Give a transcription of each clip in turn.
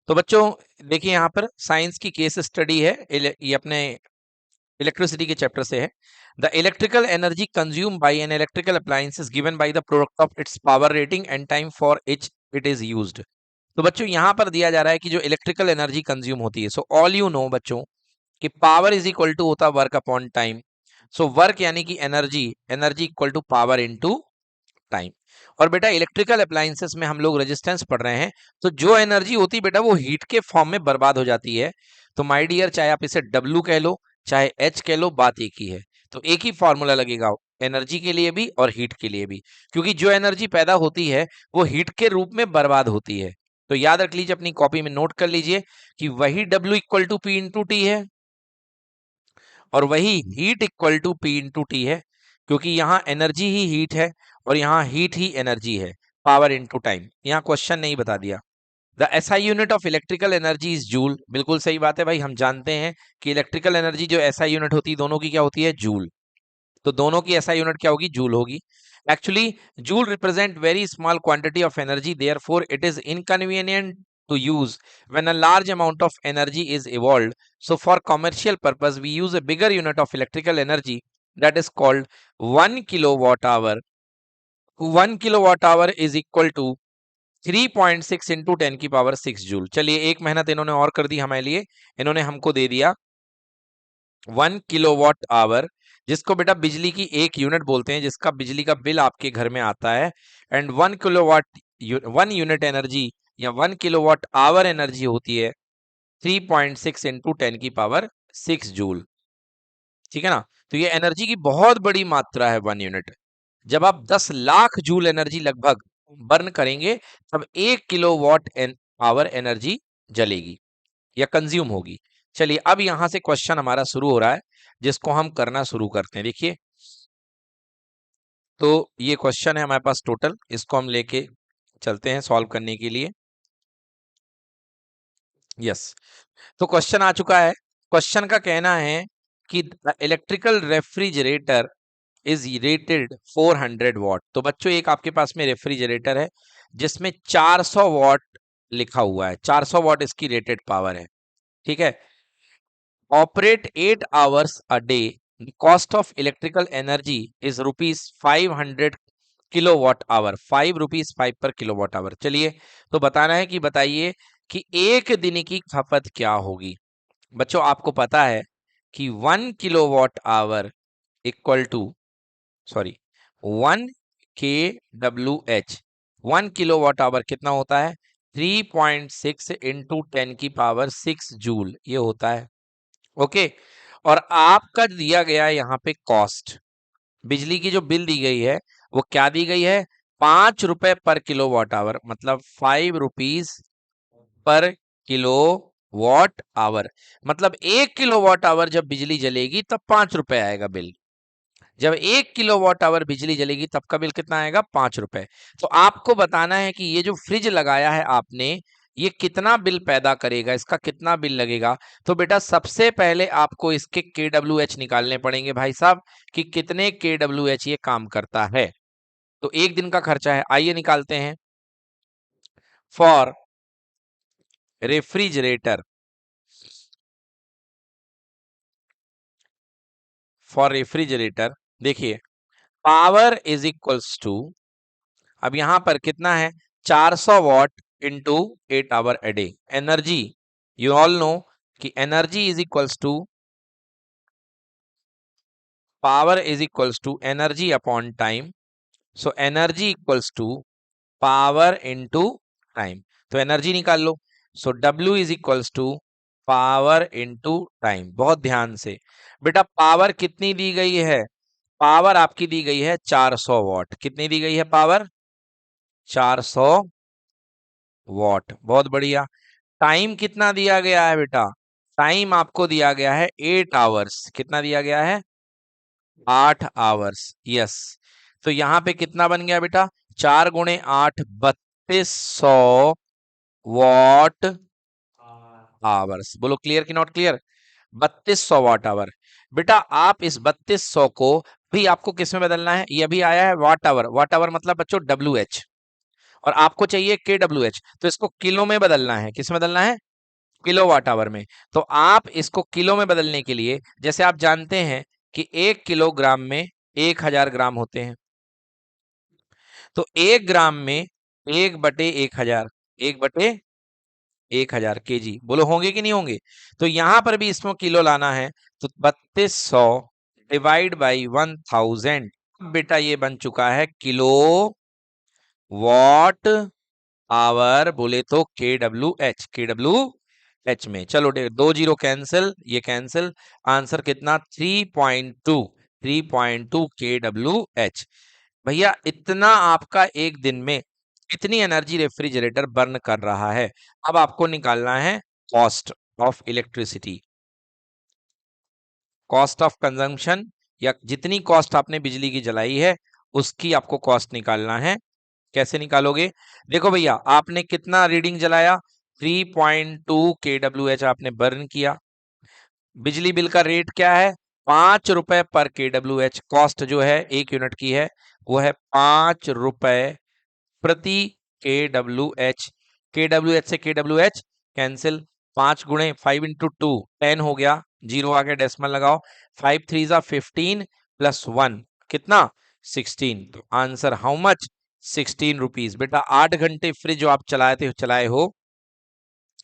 तो बच्चों देखिए यहाँ पर साइंस की केस स्टडी है, ये अपने इलेक्ट्रिसिटी के चैप्टर से है। The electrical energy consume by an electrical appliance is given by the product of its power rating and time for each it is used. तो बच्चों यहाँ पर दिया जा रहा है कि जो इलेक्ट्रिकल एनर्जी कंज्यूम होती है, सो ऑल यू नो बच्चों कि पावर इज इक्वल टू होता है work upon time. So work यानी कि energy, energy equal to power into time. और बेटा इलेक्ट्रिकल अप्लायंसेस में हम लोग रेजिस्टेंस पढ़ रहे हैं, तो जो एनर्जी होती है बेटा वो हीट के फॉर्म में बर्बाद हो जाती है। तो माय डियर, चाहे आप इसे W कह लो चाहे H कह लो, बात एक ही है। तो एक ही फॉर्मूला लगेगा एनर्जी के लिए भी और हीट के लिए भी, क्योंकि जो एनर्जी पैदा होती है वो हीट के रूप में बर्बाद होती है। तो याद रख लीजिए, अपनी कॉपी में नोट कर लीजिए कि वही W equal to P into T है और वही heat equal to P into T है, क्योंकि यहाँ एनर्जी ही हीट है और यहाँ हीट ही एनर्जी है, पावर इनटू टाइम। यहाँ क्वेश्चन नहीं बता दिया। The SI unit of electrical energy is joule. बिल्कुल सही बात है भाई, हम जानते हैं कि इलेक्ट्रिकल एनर्जी जो एसआई यूनिट होती है दोनों की क्या होती है, जूल। तो दोनों की एसआई यूनिट क्या होगी, जूल होगी। Actually joule represent very small quantity of energy, therefore it is inconvenient to use when a large amount of energy is evolved. So for commercial purpose we use a bigger unit of electrical energy that is called 1 kilowatt hour. 1 kilowatt hour is equal to 3.6 into 10 की power 6 joule. चलिए एक मेहनत इन्होंने और कर दी हमारे लिए, इन्होंने हमको दे दिया 1 किलोवाट आवर, जिसको बेटा बिजली की एक यूनिट बोलते हैं, जिसका बिजली का बिल आपके घर में आता है। एंड 1 किलोवाट 1 यूनिट एनर्जी या 1 किलोवाट आवर एनर्जी होती है 3.6 इंटू 10 की पावर 6 जूल। ठीक है ना। तो ये एनर्जी की बहुत बड़ी मात्रा है 1 यूनिट। जब आप 10 लाख जूल एनर्जी लगभग बर्न करेंगे तब 1 किलोवाट आवर एनर्जी जलेगी या कंज्यूम होगी। चलिए अब यहां से क्वेश्चन हमारा शुरू हो रहा है, जिसको हम करना शुरू करते हैं। देखिए, तो ये क्वेश्चन है हमारे पास टोटल, इसको हम लेके चलते हैं सॉल्व करने के लिए। यस, तो क्वेश्चन आ चुका है। क्वेश्चन का कहना है कि electrical refrigerator is rated 400 what. तो बच्चों एक आपके पास में रेफ्रिजरेटर है जिसमें 400 वॉट लिखा हुआ है, 400 वॉट इसकी रेटेड पावर है। ठीक है। Operate 8 hours a day, cost of electrical energy is ₹500 kilowatt hour, 5 rupees 5 पर किलोवाट आवर। चलिए, तो बताना है कि बताइए कि एक दिन की खपत क्या होगी। बच्चों आपको पता है कि 1 kilowatt hour equal to, sorry, 1 K W H, 1 kilowatt our कितना होता है, 3.6 इंटू 10 की पावर 6 जूल, ये होता है। ओके। और आपका दिया गया है यहाँ पे कॉस्ट, बिजली की जो बिल दी गई है वो क्या दी गई है, 5 रुपए पर किलोवाट आवर, मतलब 5 rupees per kilo watt hour. मतलब 1 किलोवाट आवर जब बिजली जलेगी तब 5 रुपए आएगा बिल। जब 1 किलोवाट आवर बिजली जलेगी तब का बिल कितना आएगा, 5 रुपए। तो आपको बताना है कि ये जो फ्रिज लगाया है आपने, ये कितना बिल पैदा करेगा, इसका कितना बिल लगेगा। तो बेटा सबसे पहले आपको इसके KWH निकालने पड़ेंगे भाई साहब, कि कितने KWH ये काम करता है। तो एक दिन का खर्चा है, आइए निकालते हैं। फॉर रेफ्रिजरेटर, फॉर रेफ्रिजरेटर देखिए, पावर इज इक्वल्स टू, अब यहां पर कितना है, 400 watt into 8 hour a day. Energy, you all know कि energy is equals to, power is equals to energy upon time. So energy equals to power into time. तो energy निकाल लो। So W is equals to power into time. बहुत ध्यान से बेटा, power कितनी दी गई है, पावर आपकी दी गई है 400 वॉट। कितनी दी गई है पावर, 400 वॉट। बहुत बढ़िया। टाइम कितना दिया गया है बेटा, टाइम आपको दिया गया है 8 आवर्स। कितना दिया गया है, 8 आवर्स। यस। तो यहां पे कितना बन गया बेटा, 4 गुणे 8, 3200 वॉट आवर्स। बोलो क्लियर कि नॉट क्लियर, 3200 वॉट आवर। बेटा आप इस 3200 को भी आपको किस में बदलना है, ये अभी आया है वाट आवर, वाट आवर मतलब बच्चों WH, और आपको चाहिए KWH, तो इसको किलो में बदलना है। किस में बदलना है? किलोवाट आवर में। तो आप इसको किलो में बदलने के लिए, जैसे आप जानते हैं कि 1 किलोग्राम में 1000 ग्राम होते हैं, तो 1 ग्राम में 1/1000, 1/1000 केजी, बोलो होंगे कि नहीं होंगे? तो यहां पर भी इसमें किलो लाना है, तो 3200 डिवाइड बाई 1000, बेटा ये बन चुका है किलो वॉट आवर, बोले तो KWH में। चलो 2 जीरो कैंसिल, ये कैंसिल, आंसर कितना? 3.2 KWH। भैया इतना आपका एक दिन में इतनी एनर्जी रेफ्रिजरेटर बर्न कर रहा है। अब आपको निकालना है cost of electricity, cost of consumption, या जितनी कॉस्ट आपने बिजली की जलाई है उसकी आपको कॉस्ट निकालना है। कैसे निकालोगे? देखो भैया, आपने कितना रीडिंग जलाया? 3.2 KWH आपने बर्न किया। बिजली बिल का रेट क्या है? 5 रुपए पर KWH। कॉस्ट जो है 1 यूनिट की है, वो है 5 रुपए प्रति KWH। KWH से KWH कैंसिल, 5 × 5 × 2 10 हो गया, जीरो आ गया, डेसिमल लगाओ, 5 3 ज़ा 15 प्लस 1 कितना? 16। तो आंसर हाउ मच? 16 रुपीज। बेटा 8 घंटे फ्रिज जो आप चलाए हो,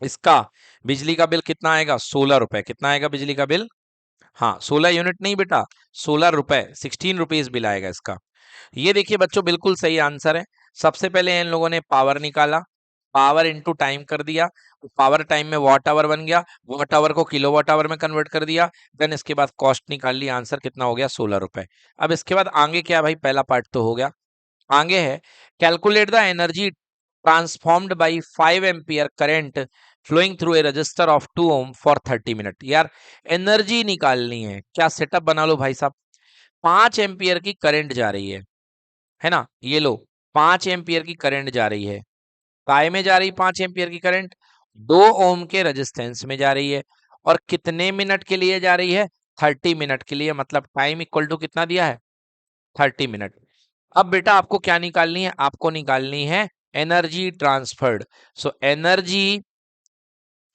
इसका बिजली का बिल कितना आएगा? 16 रुपए। कितना आएगा बिजली का बिल? हाँ, 16 यूनिट नहीं बेटा, 16 रुपए, 16 रुपीज बिल आएगा इसका। ये देखिए बच्चों, बिल्कुल सही आंसर है। सबसे पहले इन लोगों ने पावर निकाला, पावर इनटू टाइम कर दिया, पावर टाइम में वॉट आवर बन गया, वॉट आवर को किलोवाट आवर में कन्वर्ट कर दिया, देन इसके बाद कॉस्ट निकाल ली, आंसर कितना हो गया? 16 रुपए। अब इसके बाद आगे क्या भाई? पहला पार्ट तो हो गया, आगे है calculate the energy transformed by 5 ampere current flowing through a resistor of 2 ohm for 30 minute. यार एनर्जी निकालनी है, क्या सेटअप बना लो भाई साहब। 5 एम्पियर की करंट जा रही है ना, ये लो, 5 एम्पियर की करंट जा रही है, काय में जा रही 5 एम्पियर की करंट? 2 ओम के रेजिस्टेंस में जा रही है, और कितने मिनट के लिए जा रही है? 30 मिनट के लिए, मतलब टाइम इक्वल टू कितना दिया है? 30 मिनट। अब बेटा आपको क्या निकालनी है? आपको निकालनी है एनर्जी ट्रांसफर्ड। सो एनर्जी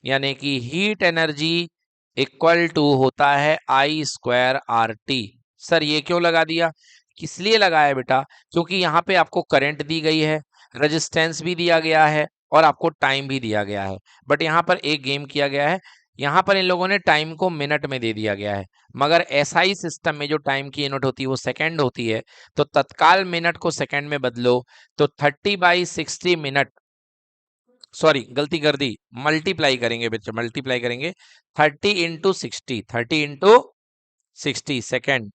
यानी कि हीट एनर्जी इक्वल टू होता है I²RT। सर ये क्यों लगा दिया? इसलिए लगाया बेटा क्योंकि यहाँ पे आपको करंट दी गई है, रेजिस्टेंस भी दिया गया है, और आपको टाइम भी दिया गया है। बट यहाँ पर एक गेम किया गया है, यहाँ पर इन लोगों ने टाइम को मिनट में दे दिया गया है, मगर एसआई सिस्टम में जो टाइम की यूनिट होती है वो सेकंड होती है। तो तत्काल मिनट को सेकंड में बदलो, तो 30/60 मिनट, सॉरी गलती कर दी, मल्टीप्लाई करेंगे बच्चे, मल्टीप्लाई करेंगे, 30 × 60, 30 × 60 सेकेंड,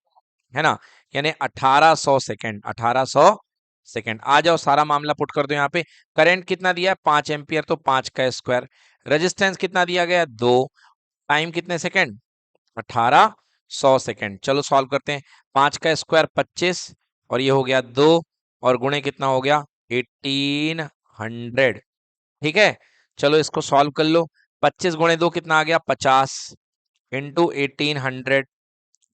है ना, यानी 1800 सेकेंड, 1800 सेकेंड। आ जाओ, सारा मामला पुट कर दो यहाँ पे। करंट कितना दिया है? 5 एम्पियर, तो 5 का स्क्वायर। रेजिस्टेंस कितना दिया गया है? 2। टाइम कितने सेकेंड? 1800 सेकेंड। चलो सॉल्व करते हैं। 5 का स्क्वायर 25, और ये हो गया 2, और गुणे कितना हो गया? 1800। ठीक है, चलो इसको सॉल्व कर लो। 25 × 2 कितना आ गया? 50 इंटू 1800,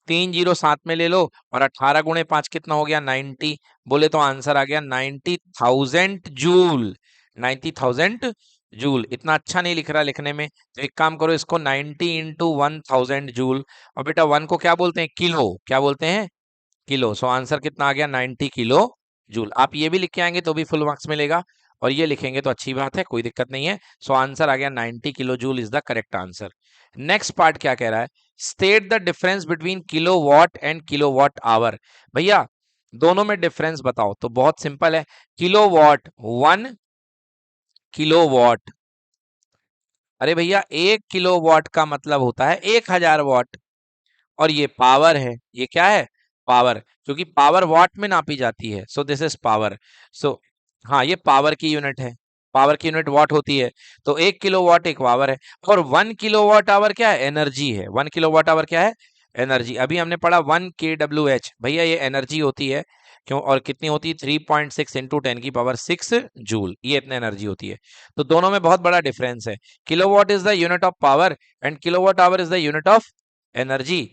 3 जीरो साथ में ले लो, और 18 × 5 कितना हो गया? 90। बोले तो आंसर आ गया 90,000 जूल। 90,000 जूल। इतना अच्छा नहीं लिख रहा लिखने में, तो एक काम करो, इसको 90 × 1000 जूल, और बेटा 1 को क्या बोलते हैं? किलो। क्या बोलते हैं? किलो। सो आंसर कितना आ गया? 90 किलो जूल। आप ये भी लिख के आएंगे तो भी फुल मार्क्स मिलेगा, और ये लिखेंगे तो अच्छी बात है, कोई दिक्कत नहीं है। सो आंसर आ गया 90 kilojoule is the correct answer. Next part क्या कह रहा है? State the difference between kilowatt and kilowatt hour. भैया दोनों में डिफरेंस बताओ। तो बहुत सिंपल है, किलो वॉट 1 किलो वॉट, अरे भैया 1 किलो वॉट का मतलब होता है 1000 वॉट, और ये पावर है। ये क्या है? पावर, क्योंकि पावर वॉट में नापी जाती है, सो दिस इज पावर। सो हाँ, ये पावर की यूनिट है, पावर की यूनिट वॉट होती है। तो 1 किलोवाट एक पावर है, और 1 किलोवाट आवर क्या है? एनर्जी है। 1 किलोवाट आवर क्या है? एनर्जी। अभी हमने पढ़ा 1 kWh, भैया ये एनर्जी होती है, क्यों? और कितनी होती है? 3.6 इंटू 10⁻6 जूल, ये इतनी एनर्जी होती है। तो दोनों में बहुत बड़ा डिफरेंस है। Kilowatt is the unit of power, and kilowatt hour is the unit of energy.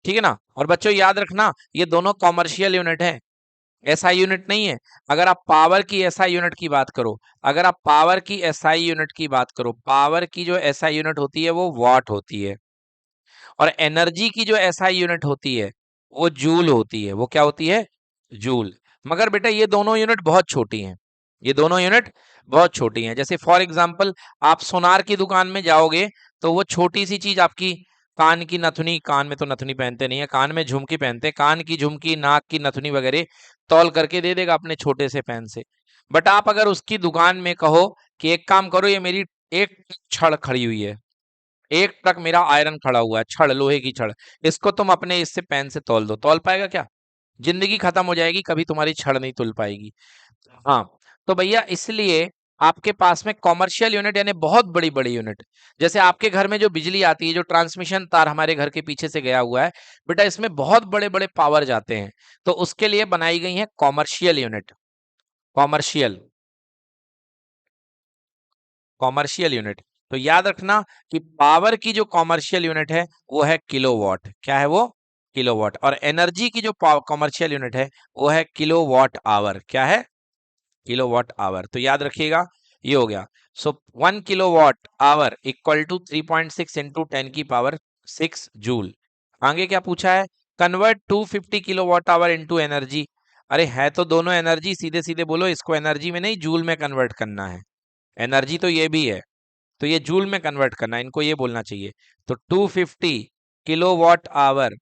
ठीक है ना? और बच्चों याद रखना, ये दोनों कॉमर्शियल यूनिट है, एसआई यूनिट नहीं है। अगर आप पावर की एसआई यूनिट की बात करो, अगर आप पावर की एसआई यूनिट की बात करो, पावर की जो एसआई यूनिट होती है वो वॉट होती है, और एनर्जी की जो एसआई यूनिट होती है वो जूल होती है। वो क्या होती है? जूल। मगर बेटा ये दोनों यूनिट बहुत छोटी हैं, ये दोनों यूनिट बहुत छोटी हैं। जैसे फॉर एग्जांपल आप सोनार की दुकान में जाओगे तो वो छोटी सी चीज आपकी कान की नथुनी, कान में तो नथुनी पहनते नहीं है, कान में झुमकी पहनते हैं, कान की झुमकी, नाक की नथुनी वगैरह तौल करके दे देगा अपने छोटे से पेन से। बट आप अगर उसकी दुकान में कहो कि एक काम करो, ये मेरी एक छड़ खड़ी हुई है, एक ट्रक मेरा आयरन खड़ा हुआ है, छड़, लोहे की छड़, इसको तुम अपने इससे पेन से तौल दो, तौल पाएगा क्या? जिंदगी खत्म हो जाएगी, कभी तुम्हारी छड़ नहीं तुल पाएगी। हाँ, तो भैया इसलिए आपके पास में कॉमर्शियल यूनिट यानी बहुत बड़ी बड़ी यूनिट, जैसे आपके घर में जो बिजली आती है, जो ट्रांसमिशन तार हमारे घर के पीछे से गया हुआ है बेटा, इसमें बहुत बड़े बड़े पावर जाते हैं, तो उसके लिए बनाई गई है commercial unit. Commercial, commercial unit. तो याद रखना कि पावर की जो कॉमर्शियल यूनिट है वो है किलोवाट। क्या है वो? किलोवाट। और एनर्जी की जो कॉमर्शियल यूनिट है वो है किलोवाट आवर। क्या है? Kilowatt hour. तो याद रखिएगा, ये हो गया। So 1 kilowatt hour equal to 3.6 into 10 की पावर 6 जूल। आगे क्या पूछा है? Convert 250 kilowatt hour into energy. अरे है तो दोनों एनर्जी, सीधे सीधे बोलो, इसको एनर्जी में नहीं जूल में कन्वर्ट करना है। एनर्जी तो ये भी है, तो ये जूल में कन्वर्ट करना है, इनको ये बोलना चाहिए। तो 250 किलोवाट आवर,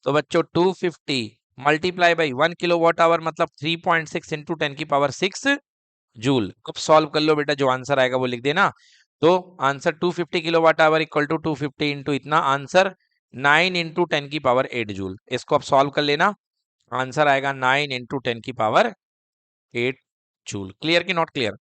तो बच्चों 250 मल्टीप्लाई बाई 1 किलोवाट आवर मतलब 3.6 इंटू 10 की पावर 6 जूल। अब सॉल्व कर लो बेटा, जो आंसर आएगा वो लिख देना। तो answer 250 kilowatt hour equal to 250 into इतना, आंसर 9 इंटू 10 की पावर 8 जूल। इसको अब सॉल्व कर लेना, आंसर आएगा 9 इंटू 10 की पावर 8 जूल। क्लियर कि नॉट क्लियर?